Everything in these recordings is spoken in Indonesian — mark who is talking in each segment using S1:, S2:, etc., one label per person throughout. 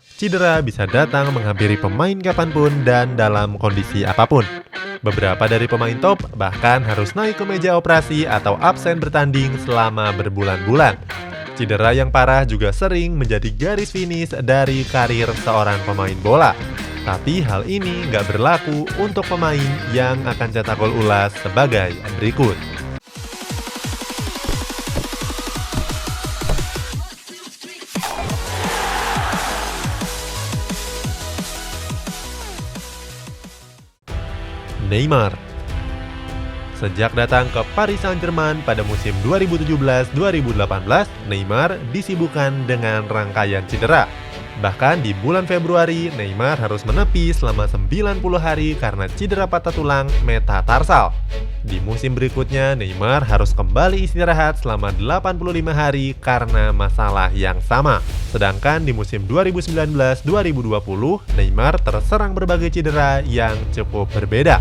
S1: Cedera bisa datang menghampiri pemain kapanpun dan dalam kondisi apapun. Beberapa dari pemain top bahkan harus naik ke meja operasi atau absen bertanding selama berbulan-bulan. Cedera yang parah juga sering menjadi garis finish dari karir seorang pemain bola. Tapi hal ini nggak berlaku untuk pemain yang akan cetak gol ulas sebagai berikut. Neymar. Sejak datang ke Paris Saint-Germain pada musim 2017-2018, Neymar disibukkan dengan rangkaian cedera. Bahkan di bulan Februari, Neymar harus menepi selama 90 hari karena cedera patah tulang metatarsal. Di musim berikutnya, Neymar harus kembali istirahat selama 85 hari karena masalah yang sama. Sedangkan di musim 2019-2020, Neymar terserang berbagai cedera yang cukup berbeda.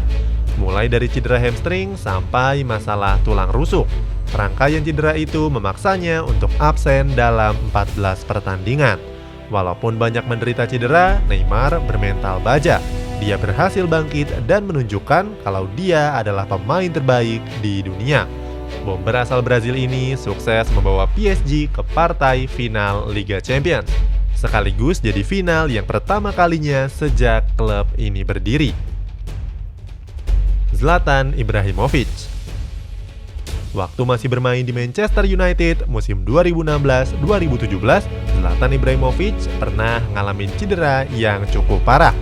S1: Mulai dari cedera hamstring sampai masalah tulang rusuk. Rangkaian cedera itu memaksanya untuk absen dalam 14 pertandingan. Walaupun banyak menderita cedera, Neymar bermental baja. Dia berhasil bangkit dan menunjukkan kalau dia adalah pemain terbaik di dunia. Bomber asal Brazil ini sukses membawa PSG ke partai final Liga Champions, sekaligus jadi final yang pertama kalinya sejak klub ini berdiri. Zlatan Ibrahimovic. Waktu masih bermain di Manchester United musim 2016-2017, Zlatan Ibrahimovic pernah mengalami cedera yang cukup parah.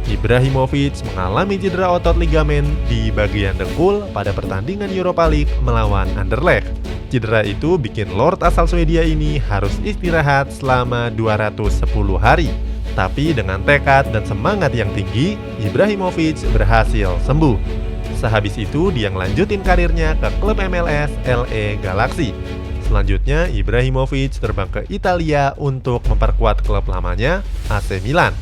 S1: Ibrahimovic mengalami cedera otot ligamen di bagian dengkul pada pertandingan Europa League melawan Anderlecht. Cedera itu bikin Lord asal Swedia ini harus istirahat selama 210 hari. Tapi dengan tekad dan semangat yang tinggi, Ibrahimovic berhasil sembuh. Sehabis itu, dia ngelanjutin karirnya ke klub MLS LA Galaxy. Selanjutnya, Ibrahimovic terbang ke Italia untuk memperkuat klub lamanya, AC Milan.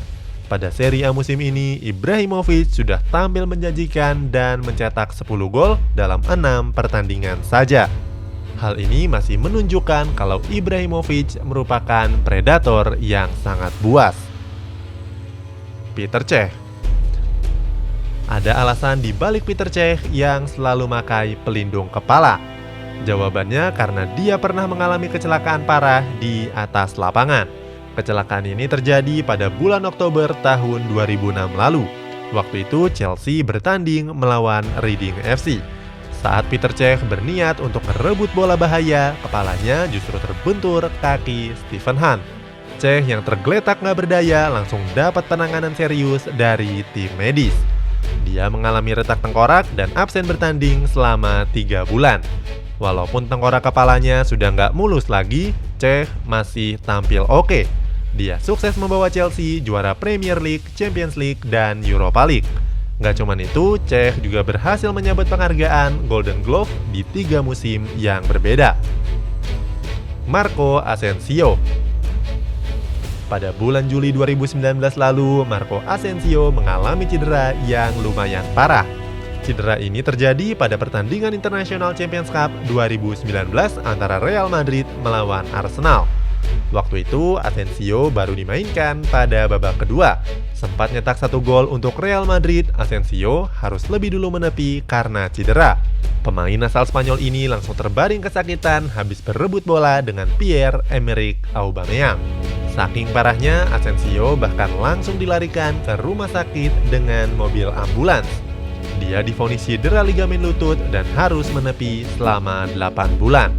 S1: Pada Serie A musim ini, Ibrahimovic sudah tampil menjanjikan dan mencetak 10 gol dalam 6 pertandingan saja. Hal ini masih menunjukkan kalau Ibrahimovic merupakan predator yang sangat buas. Peter Cech. Ada alasan di balik Peter Cech yang selalu memakai pelindung kepala. Jawabannya karena dia pernah mengalami kecelakaan parah di atas lapangan. Kecelakaan ini terjadi pada bulan Oktober tahun 2006 lalu. Waktu itu Chelsea bertanding melawan Reading FC. Saat Peter Cech berniat untuk merebut bola bahaya, kepalanya justru terbentur kaki Stephen Hunt. Cech yang tergeletak nggak berdaya langsung dapat penanganan serius dari tim medis. Dia mengalami retak tengkorak dan absen bertanding selama 3 bulan. Walaupun tengkorak kepalanya sudah nggak mulus lagi, Cech masih tampil oke. Dia sukses membawa Chelsea juara Premier League, Champions League, dan Europa League. Nggak cuman itu, Cech juga berhasil menyabet penghargaan Golden Glove di 3 musim yang berbeda. Marco Asensio. Pada bulan Juli 2019 lalu, Marco Asensio mengalami cedera yang lumayan parah. Cedera ini terjadi pada pertandingan International Champions Cup 2019 antara Real Madrid melawan Arsenal. Waktu itu, Asensio baru dimainkan pada babak kedua. Sempat nyetak 1 gol untuk Real Madrid, Asensio harus lebih dulu menepi karena cedera. Pemain asal Spanyol ini langsung terbaring kesakitan habis berebut bola dengan Pierre-Emerick Aubameyang. Saking parahnya, Asensio bahkan langsung dilarikan ke rumah sakit dengan mobil ambulans. Dia divonis cedera ligamen lutut dan harus menepi selama 8 bulan.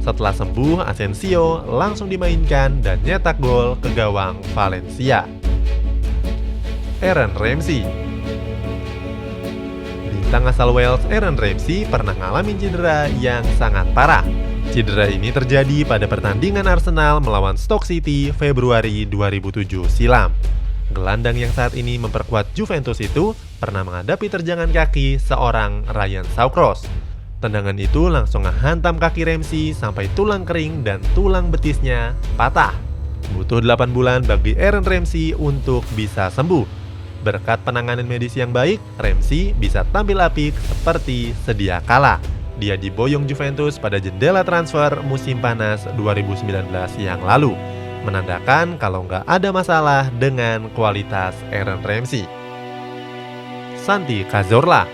S1: Setelah sembuh, Asensio langsung dimainkan dan nyetak gol ke gawang Valencia. Aaron Ramsey. Bintang asal Wales Aaron Ramsey pernah ngalamin cedera yang sangat parah. Cedera ini terjadi pada pertandingan Arsenal melawan Stoke City Februari 2007 silam. Gelandang yang saat ini memperkuat Juventus itu pernah menghadapi terjangan kaki seorang Ryan Shawcross. Tendangan itu langsung menghantam kaki Ramsey sampai tulang kering dan tulang betisnya patah. Butuh 8 bulan bagi Aaron Ramsey untuk bisa sembuh. Berkat penanganan medis yang baik, Ramsey bisa tampil apik seperti sedia kala. Dia diboyong Juventus pada jendela transfer musim panas 2019 yang lalu. menandakan kalau nggak ada masalah dengan kualitas Aaron Ramsey. Santi Cazorla.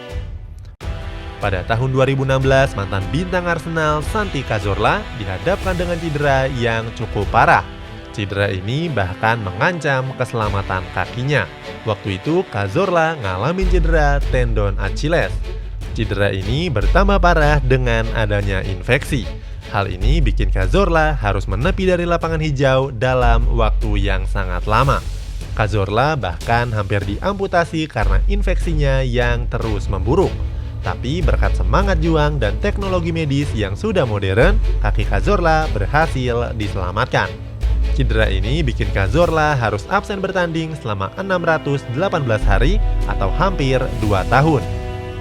S1: Pada tahun 2016, mantan bintang Arsenal Santi Cazorla dihadapkan dengan cedera yang cukup parah. Cedera ini bahkan mengancam keselamatan kakinya. Waktu itu Cazorla ngalamin cedera tendon Achilles. Cedera ini bertambah parah dengan adanya infeksi. Hal ini bikin Cazorla harus menepi dari lapangan hijau dalam waktu yang sangat lama. Cazorla bahkan hampir diamputasi karena infeksinya yang terus memburuk. Tapi berkat semangat juang dan teknologi medis yang sudah modern, kaki Cazorla berhasil diselamatkan. Cedera ini bikin Cazorla harus absen bertanding selama 618 hari atau hampir 2 tahun.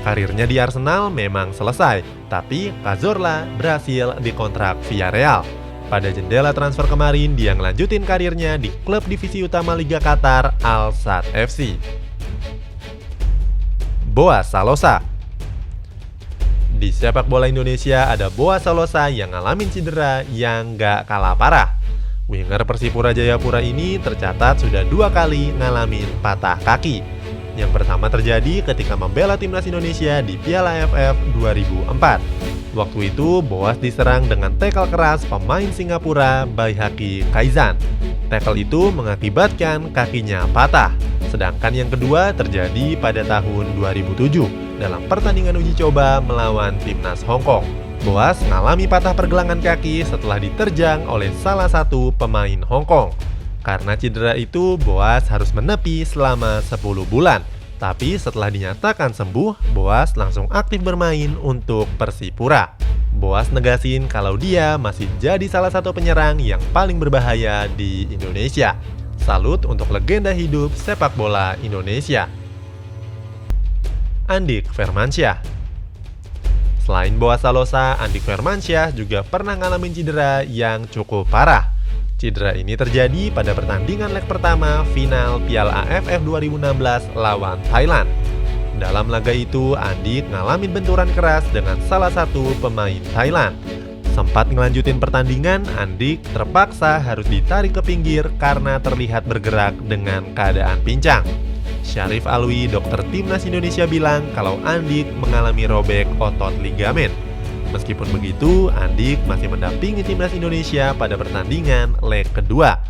S1: Karirnya di Arsenal memang selesai, tapi Cazorla berhasil dikontrak Villarreal. Pada jendela transfer kemarin, dia ngelanjutin karirnya di klub divisi utama Liga Qatar, Al Sadd FC. Boaz Salosa. Di sepak bola Indonesia ada Boaz Salosa yang ngalamin cedera yang gak kalah parah. Winger Persipura Jayapura ini tercatat sudah 2 kali ngalamin patah kaki. Yang pertama terjadi ketika membela timnas Indonesia di Piala AFF 2004. Waktu itu Boaz diserang dengan tackle keras pemain Singapura Baihaqi Khaizan. Tackle itu mengakibatkan kakinya patah. Sedangkan yang kedua terjadi pada tahun 2007 dalam pertandingan uji coba melawan timnas Hong Kong. Boaz mengalami patah pergelangan kaki setelah diterjang oleh salah satu pemain Hong Kong. Karena cedera itu, Boaz harus menepi selama 10 bulan. Tapi setelah dinyatakan sembuh, Boaz langsung aktif bermain untuk Persipura. Boaz negasin kalau dia masih jadi salah satu penyerang yang paling berbahaya di Indonesia. Salut untuk legenda hidup sepak bola Indonesia. Andik Firmansyah. Selain Boaz Salosa, Andik Firmansyah juga pernah ngalamin cedera yang cukup parah. Cedera ini terjadi pada pertandingan leg pertama final Piala AFF 2016 lawan Thailand. Dalam laga itu, Andik ngalamin benturan keras dengan salah satu pemain Thailand. Sempat ngelanjutin pertandingan, Andik terpaksa harus ditarik ke pinggir karena terlihat bergerak dengan keadaan pincang. Syarif Alwi, dokter timnas Indonesia bilang kalau Andik mengalami robek otot ligamen. Meskipun begitu, Andik masih mendampingi timnas Indonesia pada pertandingan leg kedua.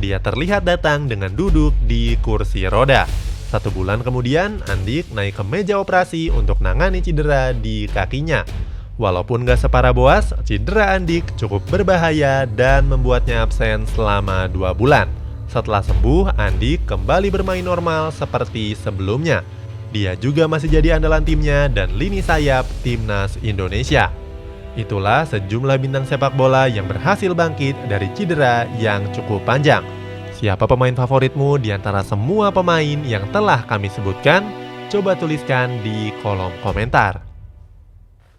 S1: Dia terlihat datang dengan duduk di kursi roda. 1 bulan kemudian, Andik naik ke meja operasi untuk nangani cedera di kakinya. Walaupun gak separah Boaz, cedera Andik cukup berbahaya dan membuatnya absen selama 2 bulan. Setelah sembuh, Andik kembali bermain normal seperti sebelumnya. Dia juga masih jadi andalan timnya dan lini sayap timnas Indonesia. Itulah sejumlah bintang sepak bola yang berhasil bangkit dari cedera yang cukup panjang. Siapa pemain favoritmu di antara semua pemain yang telah kami sebutkan? Coba tuliskan di kolom komentar.